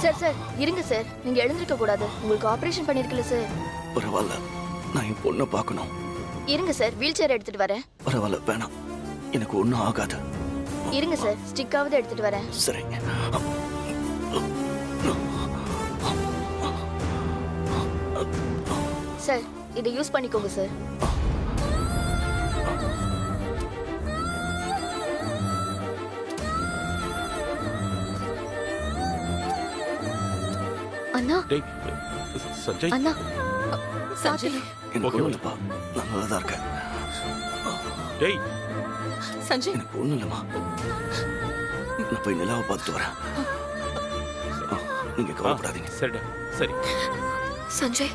Sir sir இருங்க sir, நீங்க எழுந்திருக்க கூடாது. உங்களுக்கு ஆபரேஷன் பண்ணிருக்கல சார். பரவாயில்ல, நான் என் பொண்ணை பார்க்கணும். இருங்க சார், வீல் சேர் எடுத்துட்டு வரேன். பரவாயில்ல, வேணாம், எனக்கு ஒன்றும் ஆகாது. இருங்க சார், ஸ்டிக்காவது எடுத்துட்டு வரேன். சரி. சார் இதை யூஸ் பண்ணிக்கோங்க சார். அண்ணா டேய் சஞ்சய். அண்ணா சஞ்சய் எனக்கு ஓகே, ஒன்றும் இல்லைப்பா, நான் நல்லா தான் இருக்கேன். டேய் சஞ்சய் எனக்கு ஒன்றும் இல்லைம்மா, நான் போய் நிலாவை பார்த்துட்டு வரேன். நீங்க கவலைப்படாதீங்க. சரிடா, சரி. சஞ்சய்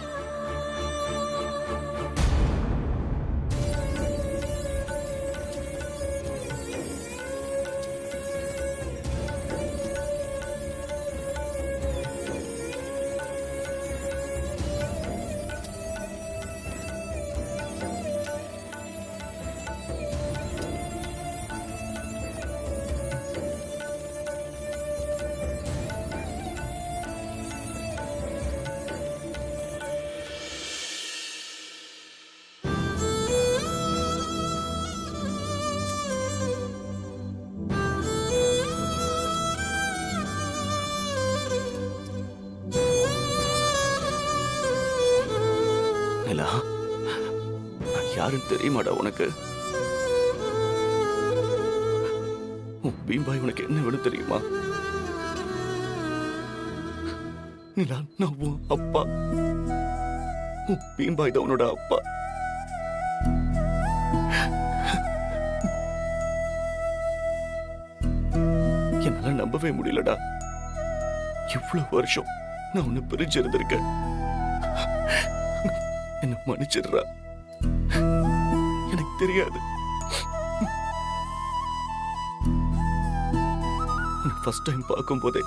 நிலா, நான் யாருன்னு தெரியுமாடா உனக்கு? உன் பீம்பாய் உனக்கு என்ன வேணும் தெரியுமா? நிலா, நான் உன் அப்பா. உன் பீம்பாய் தான் உன்னோட அப்பா. என்னால நம்பவே முடியலடா. இவ்வளவு வருஷம் நான் உன்னை பிரிஞ்சு இருந்திருக்கேன். என்ன மன்னிச்சிடுறா, எனக்கு தெரியாது. ஃபர்ஸ்ட் டைம் பார்க்கும் போதே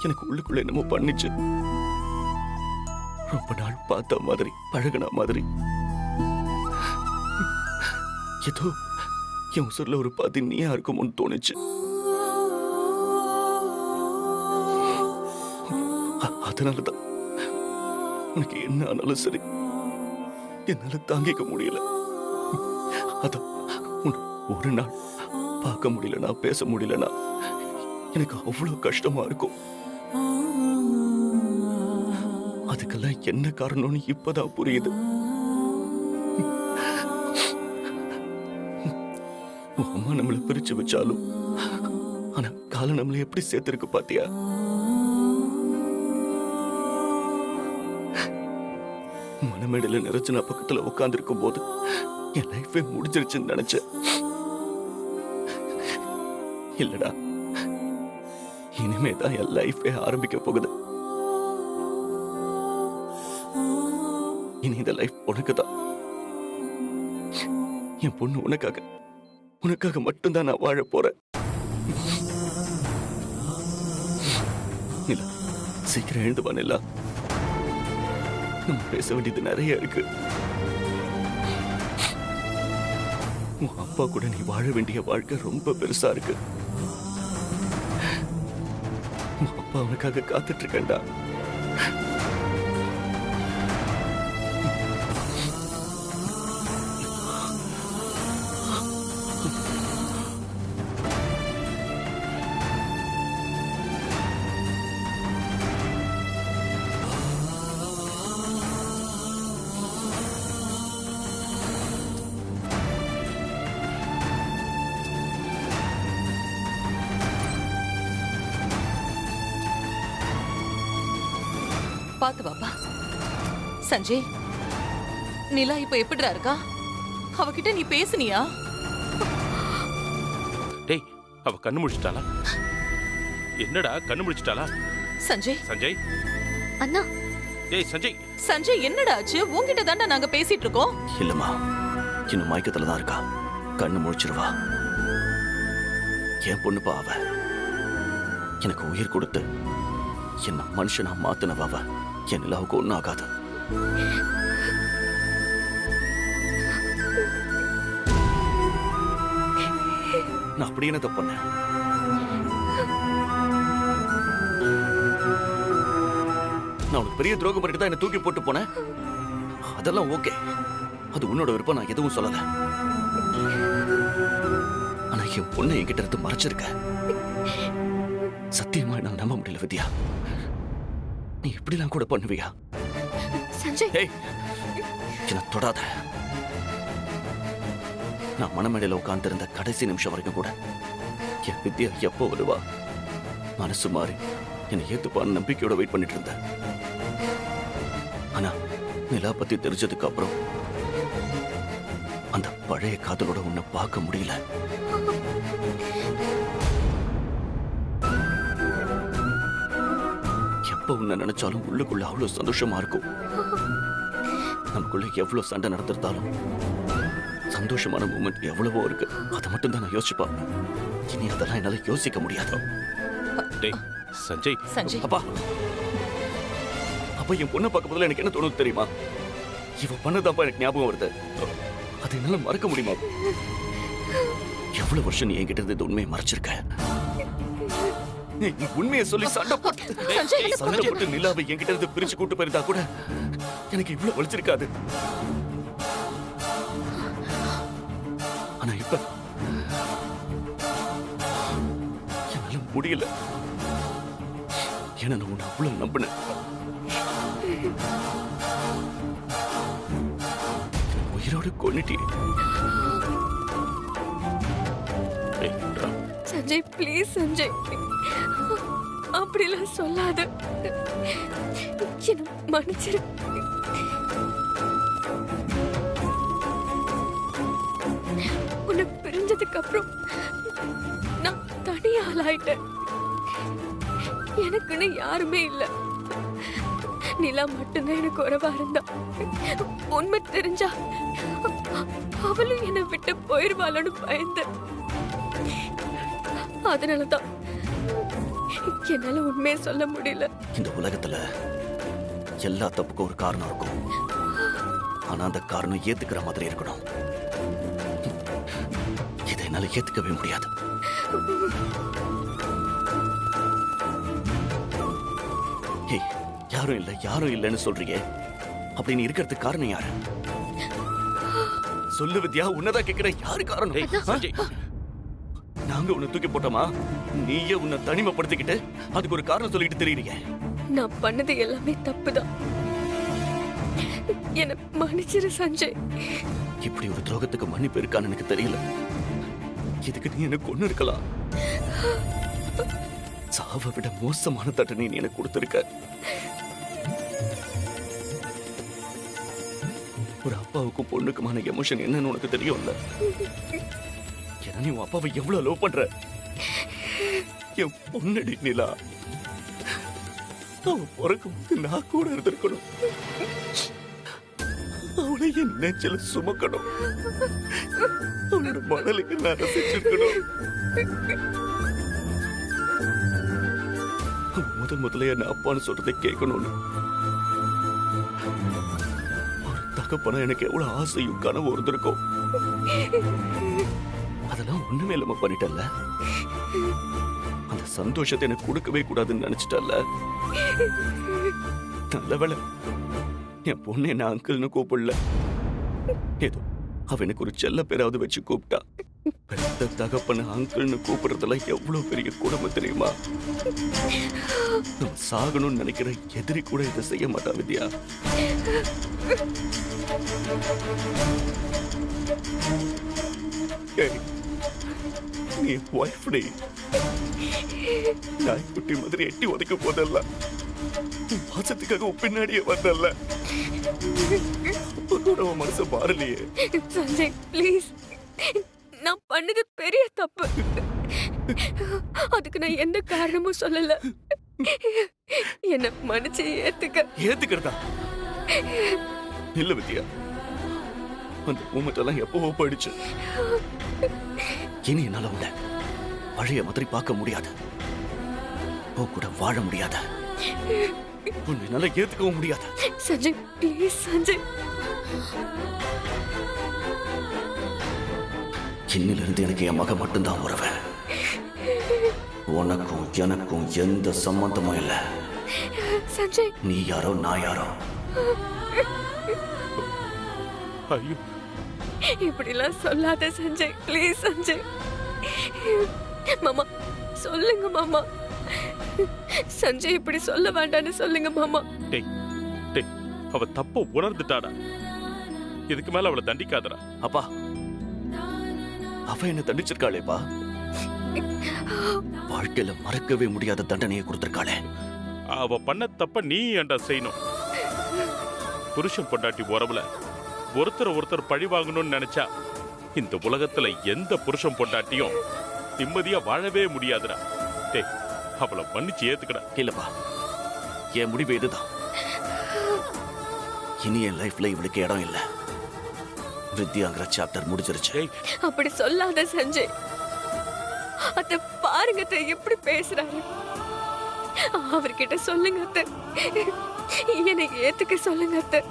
எனக்கு உள்ளுக்குள்ள என்னமோ பண்ணிச்சு. ரொம்ப நாள் பார்த்த மாதிரி, பழகின மாதிரி. ஏதோ என் உசுர்ல ஒரு பாதி நீயா இருக்குமோன்னு தோணுச்சு. அதனாலதான் உனக்கு என்ன ஆனாலும் சரி என்னால தாங்கிக்க முடியல. அதான் ஒரு நாள் பார்க்க முடியலனா, பேச முடியலனா எனக்கு அவ்வளவு கஷ்டமா இருக்கும். அதுக்கெல்லாம் என்ன காரணம்னு இப்பதான் புரியுது. உன் அம்மா நம்மளை பிரிச்சு வச்சாலும் ஆனா காலம் நம்மளை எப்படி சேர்த்திருக்கு பாத்தியா? மனமேடையில நிறைச்சு நான் பக்கத்துல உட்கார்ந்து இருக்கும் போது என் லைஃபே முடிஞ்சிருச்சுன்னு நினைச்சேன். இல்லடா, இனிமேதான் என் லைஃபே ஆரம்பிக்க போகுது. இனி இந்த லைஃப் உனக்குதான். என் பொண்ணு உனக்காக மட்டும்தான் நான் வாழ போறேன். நிலா, சீக்கிரம் எழுந்து வா நிலா. நம்ம பேச வேண்டியது நிறைய இருக்கு. உன் அப்பா கூட நீ வாழ வேண்டிய வாழ்க்கை ரொம்ப பெருசா இருக்கு. உன் அப்பா அவனுக்காக காத்துட்டு இருக்கேன்டா. பாத்து பாப்பா. சஞ்சய், நிலா இப்ப எப்படிடா இருக்கா? அவகிட்ட நீ பேசுனியா? டேய், அவ கண்ணு முடிச்சிட்டாளா? என்னடா கண்ணு முடிச்சிட்டாளா? சஞ்சய் சஞ்சய், அண்ணா டேய் சஞ்சய். சஞ்சய் என்னடா ஆச்சு? உன்கிட்ட தாண்டா நாங்க பேசிட்டு இருக்கோம். இல்லம்மா, இன்னும் மயக்கத்துல தான் இருக்கா. கண்ணு முழிச்சிருவா. என் பொண்ணுப்பா அவ. எனக்கு உயிர் கொடுத்து என்ன மனுஷனா மாத்தினவ அவ. என் நிலாவுக்கு ஒன்னும் ஆகாது. நான் அப்படி என்ன தப்பு பண்ணேன்? நான் உனக்கு பெரிய துரோகம் பண்ணிட்டு தான் என்ன தூக்கி போட்டு போனேன். அதெல்லாம் ஓகே, அது உன்னோட விருப்பம், நான் எதுவும் சொல்லல. ஆனா என் பொண்ணை என்கிட்ட இருந்து மறைச்சிருக்க. சத்தியமா என்னால நம்ப முடியல வித்யா. நீ இப்படிலாம் கூட பண்ணுவியா? சஞ்சய், ஏய், என்ன தொடாத. நான் மனமேடையில உட்கார்ந்திருந்த கடைசி நிமிஷம் வரைக்கும் கூட என் வித்யா எப்போ வருவா, மனசு மாறி என்னை ஏத்துப்பான்னு நம்பிக்கையோட வெயிட் பண்ணிட்டு இருந்தேன். ஆனா நிலா பத்தி தெரிஞ்சதுக்கு அப்புறம் அந்த பழைய காதலோட உன்னை பார்க்க முடியல. எப்ப உன்னை நினைச்சாலும் உள்ளுக்குள்ள அவ்வளவு சந்தோஷமா இருக்கும். நமக்குள்ள எவ்வளவு சண்டை நடந்திருந்தாலும் சந்தோஷமான மூமெண்ட் எவ்வளவோ இருக்கு. அதை மட்டும் தான் நான் யோசிச்சு பார்ப்பேன். இனி அதெல்லாம் என்னால யோசிக்க முடியாது. டேய் சஞ்சய், சஞ்சய், அப்பா, அப்ப என் பொண்ணை பார்க்க போதுல எனக்கு என்ன தோணுது தெரியுமா? இவ பண்ணதாப்பா எனக்கு ஞாபகம் வருது. அது என்னால மறக்க முடியுமா? எவ்வளவு வருஷம் நீ என்கிட்ட இருந்து இந்த உண்மையை மறைச்சிருக்க. நீ உண்மையை சொல்லி சண்டை போட்டு நிலாவை என்கிட்ட இருந்து பிரிச்சு கூட்டு போயிருந்தா கூட எனக்கு இவ்வளவு வலிச்சிருக்காது. ஆனா இப்ப என்னால முடியல. ஏன்னா நான் உன்னை அவ்வளவு நம்பினேன். உயிரோடு கொன்னுட்டி. சஞ்சய் ப்ளீஸ் சஞ்சய், அப்படிலாம் சொல்லாத. என்ன மன்னிச்சிரு. உன்னை பிரிஞ்சதுக்கு அப்புறம் நான் தனி ஆளாயிட்டேன். எனக்குன்னு யாருமே இல்ல. நிலா மட்டும்தான் எனக்கு உறவா இருந்தா. உண்மை தெரிஞ்சா அவளும் என்னை விட்டு போயிருவாளன்னு பயந்தேன். அதனாலதான் என்னால உண்மையை சொல்ல முடியல. இந்த உலகத்துல எல்லா தப்புக்கும் ஒரு காரணம் இருக்கும். ஆனா அந்த காரணம் ஏத்துக்கிற மாதிரி இருக்கணும். இதை என்னால ஏத்துக்கவே முடியாது. ஏய், யாரும் இல்லைன்னு சொல்றீங்க. அப்படி நீ இருக்கிறதுக்கு காரணம் யாரு? சொல்லு வித்யா, உன்னதான் கேட்கிறேன். யாரு காரணம்? டேய் சஞ்சய், நாங்க உன்னை தூக்கி போட்டோமா? நீயே உன்னை தனிமைப்படுத்திக்கிட்டு அதுக்கு ஒரு காரணம் சொல்லிட்டு தெரியுறீங்க. நான் பண்ணது எல்லாமே தப்புதான். என்ன மன்னிச்சிரு சஞ்சய். இப்படி ஒரு துரோகத்துக்கு மன்னிப்பு இருக்கான்னு எனக்கு தெரியல. இதுக்கு நீ எனக்கு கொண்டு இருக்கலாம். சாவை விட மோசமான தண்டனை நீ எனக்கு கொடுத்திருக்க. ஒரு அப்பாவுக்கும் பொண்ணுக்குமான எமோஷன் என்னன்னு உனக்கு தெரியும்ல. ஏன்னா நீ உன் அப்பாவை எவ்வளவு லவ் பண்ற. என் பொண்ணடி நிலா, அவன் பிறக்கும் போது நான் கூட இருந்திருக்கணும். அவளை என் நெஞ்சில சுமக்கணும். அவனோட மணலுக்கு நான் ரசிச்சிருக்கணும். முதல்ல என்ன அப்பான்னு சொல்றதை கேட்கணும்னு ஒரு தகப்பனா எனக்கு எவ்வளவு ஆசையும் கனவு இருந்திருக்கும். அதெல்லாம் ஒண்ணுமே இல்லாம பண்ணிட்டல்ல. அந்த சந்தோஷத்தை எனக்கு கொடுக்கவே கூடாதுன்னு நினைச்சிட்டல்ல. நல்ல வேளை என் பொண்ணு என்ன அங்கிள்னு கூப்பிடல. ஏதோ அவ எனக்கு ஒரு செல்ல பேராவது வச்சு கூப்பிட்டா. பெத்த தகப்பன அங்கிள்னு கூப்பிடுறதெல்லாம் எவ்வளவு பெரிய குடும்பம் தெரியுமா? நம்ம சாகணும்னு நினைக்கிற எதிரி கூட இதை செய்ய மாட்டா வித்யா. ஏய், நீ வைஃப் டே நாய்க்குட்டி மாதிரி எட்டி உதைக்க போதல்ல, மாசத்துக்காக பின்னாடியே வந்தல்ல. உன் மனசு மாறலையே. சஞ்சய் ப்ளீஸ், நான் பண்ணது பெரிய தப்பு. அதுக்கு நான் எந்த காரணமும் சொல்லல. என்ன மன்னிச்சு ஏத்துக்கிறதா? இல்ல வித்யா, அந்த மூமெண்ட் எல்லாம் எப்பவோ போயிடுச்சு. இனி என்னால உன்னை பழைய மாதிரி பார்க்க முடியாது. உன் கூட வாழ முடியாத. உன்னை என்னால ஏத்துக்கவும் முடியாது. சஞ்சய் ப்ளீஸ் சஞ்சய். இன்னிலிருந்து எனக்கு என் மகன் மட்டும்தான் உறவு. உனக்கும் எனக்கும் எந்த சம்பந்தமும் இல்லை. சஞ்சய் நீ யாரோ நான் யாரோ? ஐயோ இப்படிலாம் சொல்லாத சஞ்சய், ப்ளீஸ் சஞ்சய். மாமா சொல்லுங்க மாமா, சஞ்சய் இப்படி சொல்ல வேண்டாம்னு சொல்லுங்க மாமா. டேய் டேய், அவ தப்ப உணர்ந்துட்டாடா. இதுக்கு மேல அவளை தண்டிக்காதடா. அப்பா, அவ என்ன தண்டிச்சிருக்காளேப்பா. வாழ்க்கையில மறக்கவே முடியாத தண்டனையை கொடுத்திருக்காளே. அவ பண்ண தப்ப நீ ஏன்டா செய்யணும்? புருஷன் பொண்டாட்டி உறவுல ஒருத்தர் பழி வாங்கணும்னு நினைச்சா இந்த உலகத்துல எந்த புருஷன் பொண்டாட்டியும் நிம்மதியா வாழவே முடியாதுடா. டேய், அவளை மன்னிச்சு ஏத்துக்கடா. இல்லப்பா, என் முடிவு இதுதான். இனி என் லைஃப்ல இவளுக்கு இடம் இல்ல. வித்யாங்கிற சாப்டர் முடிஞ்சிருச்சு. டேய், அப்படி சொல்லாத சஞ்சய். அத்தை பாருங்க அத்தை எப்படி பேசுறாரு. அவர்கிட்ட சொல்லுங்க அத்தை, என்னை ஏத்துக்க சொல்லுங்க அத்தை.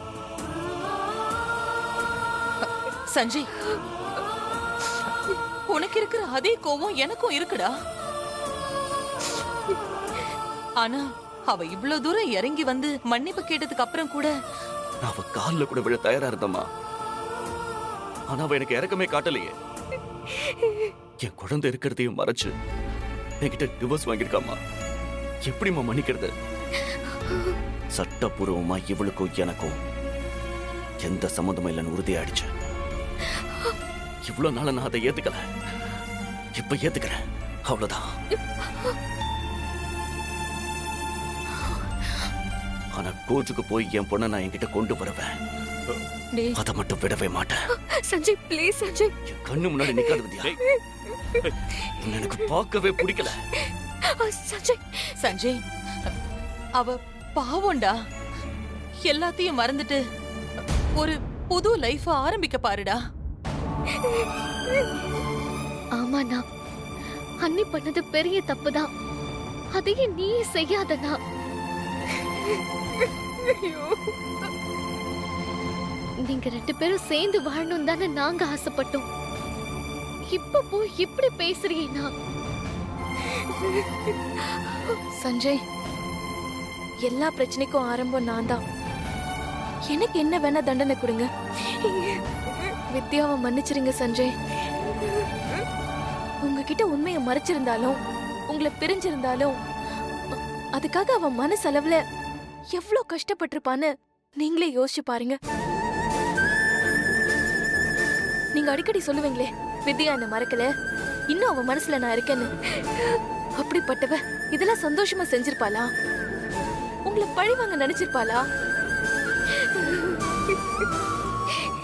சஞ்சய், உனக்கு இருக்கிற அதே கோவம் எனக்கும் இருக்குடா. ஆனா அவ இவ்வளவு தூரம் இறங்கி வந்து மன்னிப்பு கேட்டதுக்கு அப்புறம் கூட நான் அவ கால்ல கூட விழ தயாரா இருந்தம்மா. ஆனா அவ எனக்கு இறக்கமே காட்டலையே. என் குழந்தை இருக்கிறதையும் மறைச்சு என்கிட்ட டிவோர்ஸ் வாங்கியிருக்காமா. எப்படிம்மா மன்னிக்கிறது? சட்டப்பூர்வமா இவளுக்கும் எனக்கும் எந்த சம்மந்தமும் இல்லைன்னு உறுதியாயிடுச்சு. இவ்வளவு நாள நான் அதை ஏத்துக்கல, இப்ப ஏத்துக்கிறேன். அவ்வளவுதான். ஆனா கோச்சுக்கு போய் என் பொண்ணை நான் என்கிட்ட கொண்டு வருவேன். டேய், அதை மட்டும் விடவே மாட்டேன். சஞ்சய் ப்ளீஸ் சஞ்சய். என் கண்ணு முன்னாடி நிக்காத வித்யா. உன்னை எனக்கு பார்க்கவே பிடிக்கல. சஞ்சய் சஞ்சய், அவ பாவம்டா. எல்லாத்தையும் மறந்துட்டு ஒரு புது லைஃப ஆரம்பிக்க பாருடா. ஆமாண்ணா, அண்ணி பண்ணது பெரிய தப்புதான். அதையே நீ செய்யாதண்ணா. நீங்க 2 பேரும் சேர்ந்து வாழணும் தானே நாங்க ஆசைப்பட்டோம். இப்ப போய் இப்படி பேசுறீனா? சஞ்சய், எல்லா பிரச்சனைக்கும் ஆரம்பம் நான் தான். எனக்கு என்ன வேணா தண்டனை கொடுங்க. வித்யாவை மன்னிச்சிருங்க சஞ்சய். உங்ககிட்ட உண்மையை மறைச்சிருந்தாலும், உங்களை பிரிஞ்சிருந்தாலும், அதுக்காக அவன் மனசளவுல எவ்வளவு கஷ்டப்பட்டிருப்பான்னு நீங்களே யோசிச்சு பாருங்க. நீங்க அடிக்கடி சொல்லுவீங்களே, வித்யா என்ன மறக்கல, இன்னும் அவன் மனசுல நான் இருக்கேன்னு. அப்படிப்பட்டவ இதெல்லாம் சந்தோஷமா செஞ்சிருப்பாளா? உங்களை பழிவாங்க நினைச்சிருப்பாளா?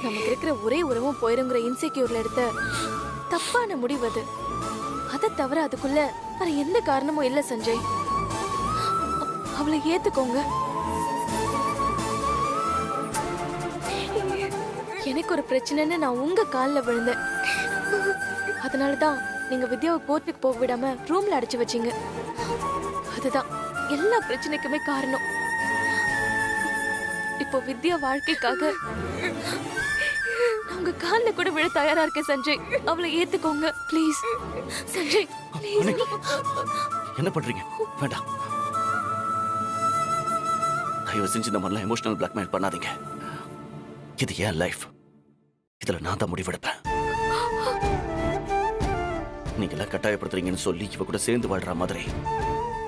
நமக்கு இருக்கிற ஒரே உறவும் போயிருங்கிற இன்செக்யூர்ல எடுத்த தப்பான முடிவு அது. அதை தவிர அதுக்குள்ள வேற எந்த காரணமும் இல்ல சஞ்சய். அவளை ஏத்துக்கோங்க. எனக்கு ஒரு பிரச்சனைன்னு நான் உங்க கால்ல விழுந்தேன். அதனாலதான் நீங்க வித்யாவை கோர்ட்டுக்கு போக விடாம ரூம்ல அடைச்சு வச்சீங்க. அதுதான் எல்லா பிரச்சனைக்குமே காரணம். இப்போ வித்யா வாழ்க்கைக்காக நான் உங்க கால்ல கூட விழ தயாரா இருக்கேன் சஞ்சய். அவளை ஏத்துக்கோங்க ப்ளீஸ். சஞ்சய் அண்ணே, என்ன பண்றீங்க? வேண்டாம், தயவு செஞ்சு இந்த மாதிரிலாம் எமோஷனல் பிளாக்மெயில் பண்ணாதீங்க. இது என் லைஃப். இதுல நான் தான் முடிவெடுப்பேன். நீங்க எல்லாம் கட்டாயப்படுத்துறீங்கன்னு சொல்லி இவ கூட சேர்ந்து வாழ்ற மாதிரி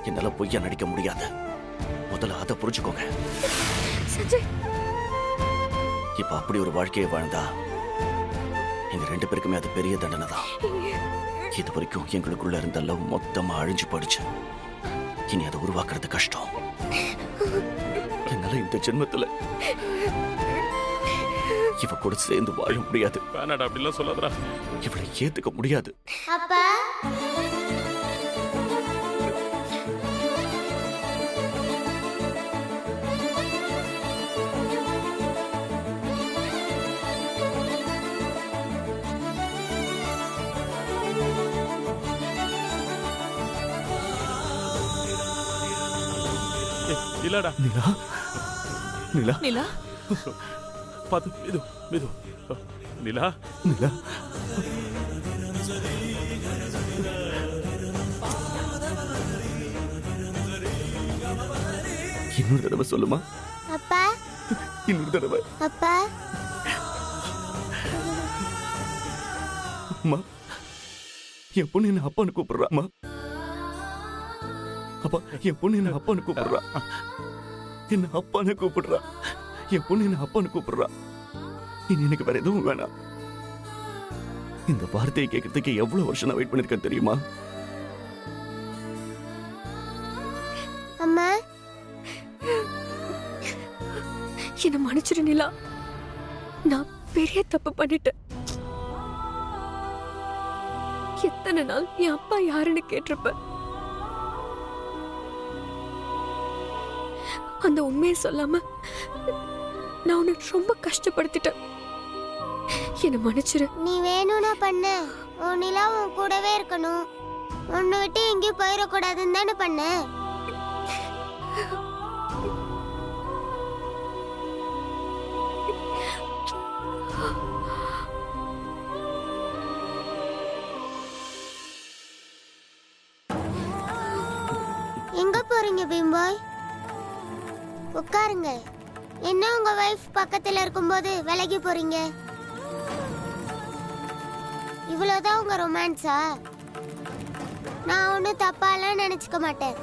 என்னால பொய்யா நடிக்க முடியாது. முதல்ல அதை புரிஞ்சுக்கோங்க. சஞ்சய் இப்ப அப்படி ஒரு வாழ்க்கையை வாழ்ந்தா எங்க 2 பேருக்குமே அது பெரிய தண்டனை தான். இது வரைக்கும் எங்களுக்குள்ள இருந்த லவ் மொத்தமா அழிஞ்சு போயிடுச்சு. இனி அதை உருவாக்குறது கஷ்டம். என்னால இந்த ஜென்மத்துல இவ கூட சேர்ந்து வாழ முடியாது. வேணாடா, அப்படிலாம் சொல்லாதடா. இவளை ஏத்துக்க முடியாது. அப்பா, இல்லடா, நிலா, நிலா, நிலா, பாத்து மெது மெது. நிலா, நிலா. இன்னொரு தடவை சொல்லுமா, அப்பா இன்னொரு தடவை. அப்பா அம்மா, என் பொண்ணு என்ன அப்பான்னு கூப்பிடுறாம்மா. அப்பா, என் பொண்ணு என்ன அப்பான்னு கூப்பிடுறா. என்ன அப்பான்னு கூப்பிடுறா. என் பொண்ணு என்ன அப்பான்னு கூப்பிடுறா. இனி எனக்கு வேற எதுவும் வேணாம். இந்த வார்த்தையை கேட்கறதுக்கு எவ்வளவு வருஷம் நான் வெயிட் பண்ணிருக்கேன் தெரியுமா? அம்மா என்ன மன்னிச்சிரு நிலா. நான் பெரிய தப்பு பண்ணிட்டேன். எத்தனை நாள் என் அப்பா யாருன்னு கேட்டிருப்ப. அந்த உண்மையை சொல்லாம நான் உன்னை ரொம்ப கஷ்டப்படுத்திட்டேன். என்ன மன்னிச்சிரு. நீ வேணும்னா பண்ண. உன் நிலா உன் கூடவே இருக்கணும், உன்னை விட்டு எங்கேயும் போயிடக்கூடாதுன்னு தானே பண்ண. எங்க போறீங்க பீம்பாய்? உட்காருங்க. என்ன உங்க வைஃப் பக்கத்துல இருக்கும்போது விலகி போறீங்க? இவ்வளவுதான் உங்க ரொமான்ஸா? நான் ஒன்னும் தப்பாலாம் நினைச்சுக்க மாட்டேன்.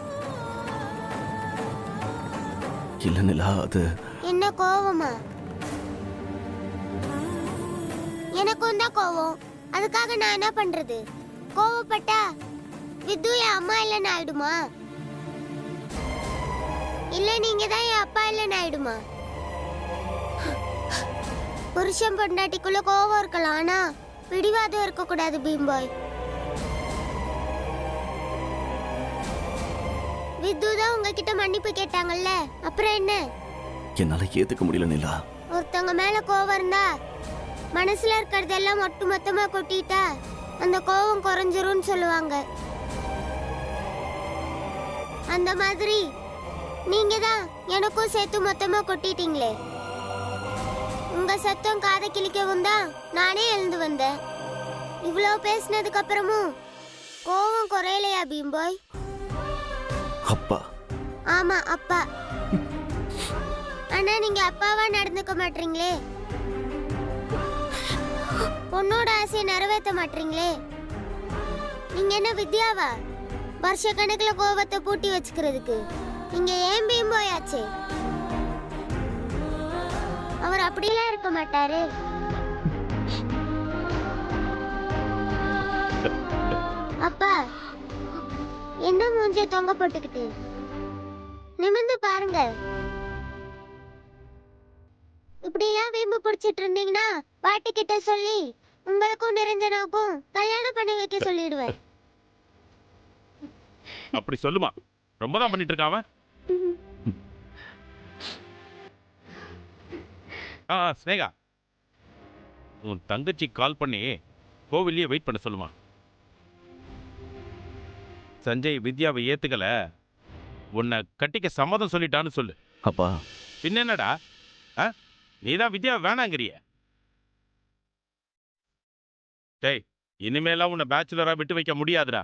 இல்ல நிலா, அது என்ன கோவமா? எனக்கும் தான் கோவம். அதுக்காக நான் என்ன பண்றது? கோவப்பட்டா வித்து என் அம்மா இல்லைன்னு ஆயிடுமா? இல்ல நீங்க தான் என் அப்பா இல்லைன்னு ஆயிடுமா? புருஷன் பொண்டாட்டிக்குள்ள கோவம் இருக்கலாம், ஆனா பிடிவாதம் இருக்க கூடாது பீம்பாய். வித்து தான் உங்ககிட்ட மன்னிப்பு கேட்டாங்கல்ல, அப்புறம் என்ன? என்னால ஏத்துக்க முடியல நிலா. ஒருத்தவங்க மேல கோவம் இருந்தா மனசுல இருக்கிறதெல்லாம் ஒட்டு மொத்தமா கொட்டிட்டா அந்த கோவம் குறைஞ்சிரும்னு சொல்லுவாங்க. அந்த மாதிரி நீங்க தான் எனக்கும் சேர்த்து மொத்தமா கொட்டிட்டீங்களே. உங்க சத்தம் காதை கிழிக்கவும் தான் நானே எழுந்து வந்தேன். இவ்வளவு பேசினதுக்கு அப்புறமும் கோவம் குறையலையா பீம்பாய்? அப்பா, ஆமா அப்பா. ஆனா நீங்க அப்பாவா நடந்துக்க மாட்டீங்களே. பொண்ணோட ஆசையை நிறைவேற்ற மாட்டீங்களே. நீங்க என்ன வித்யாவா வருஷ கணக்குல கோவத்தை பூட்டி வச்சுக்கிறதுக்கு? நீங்க ஏன் பீம்பாய் ஆச்சே. அவர் அப்படியெல்லாம் இருக்க மாட்டாரு. அப்பா, என்ன மூஞ்சிய தொங்க போட்டுக்கிட்டு நிமிர்ந்து பாருங்க. இப்படிலாம் வீம்பு பிடிச்சிட்டு இருந்தீங்கன்னா பாட்டி கிட்ட சொல்லி உங்களுக்கும் நிரஞ்சனாவுக்கும் கல்யாணம் பண்ணி வைக்க சொல்லிடுவேன். அப்படி சொல்லுமா? ரொம்ப தான் பண்ணிட்டு இருக்கான் அவன். ஸ்னேகா, உன் தங்கச்சி கால் பண்ணி கோவிலையே வெயிட் பண்ண சொல்லுமா. சஞ்சய் வித்யாவை ஏத்துக்கல, உன்னை கட்டிக்க சம்மதம் சொல்லிட்டான்னு சொல்லு. அப்பா, பின்ன என்னடா, நீதான் வித்யா வேணாங்கிறிய. டேய், இனிமேலாம் உன்னை பேச்சுலரா விட்டு வைக்க முடியாதுடா.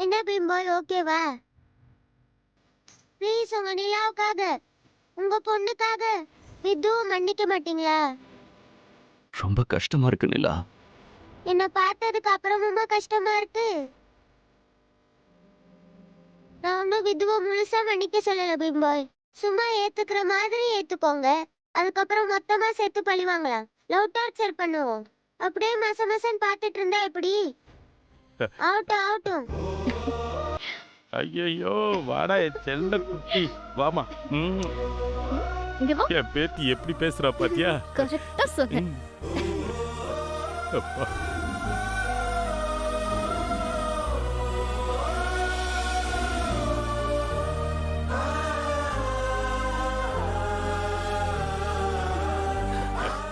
என்ன பீம்பாய், ஓகேவா? ப்ளீஸ் உங்க நிலாவுக்காக, உங்க பொண்ணுக்காக வித்துவை மன்னிக்க மாட்டீங்களா? ரொம்ப கஷ்டமா இருக்கு நிலா. என்ன பார்த்ததுக்கு அப்புறமுமா கஷ்டமா இருக்கு? நான் ஒன்னும் வித்துவை முழுசா மன்னிக்க சொல்லல பீம்பாய். சும்மா ஏத்துக்கிற மாதிரி ஏத்துக்கோங்க. அதுக்கப்புறம் மொத்தமா சேர்த்து பழிவாங்களாம். லவ் டார்ச்சர் பண்ணுவோம். அப்படியே மச மசன் பார்த்துட்டு இருந்தா எப்படி? ஆகட்டும் ஆகட்டும். ஐயோ, வாடா என் செல்ல குட்டி, வாமா. இங்க வா. என் பேத்தி எப்படி பேசுறா பாத்தியா? கரெக்டா சொன்னேன். அப்பா.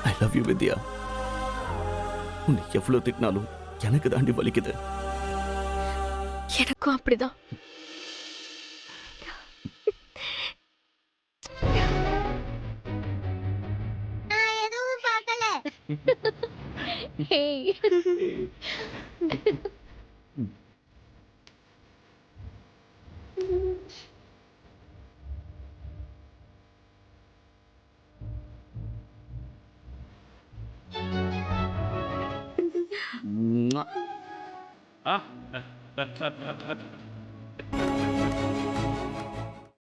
ஐ லவ் யூ வித்யா. உன்னை எவ்வளவு திட்டினாலும் எனக்கு தாண்டி வலிக்குது. எனக்கும் அப்படிதான். நான் எதுவும் பார்க்கல. ஹேய். ம்ம். ஆ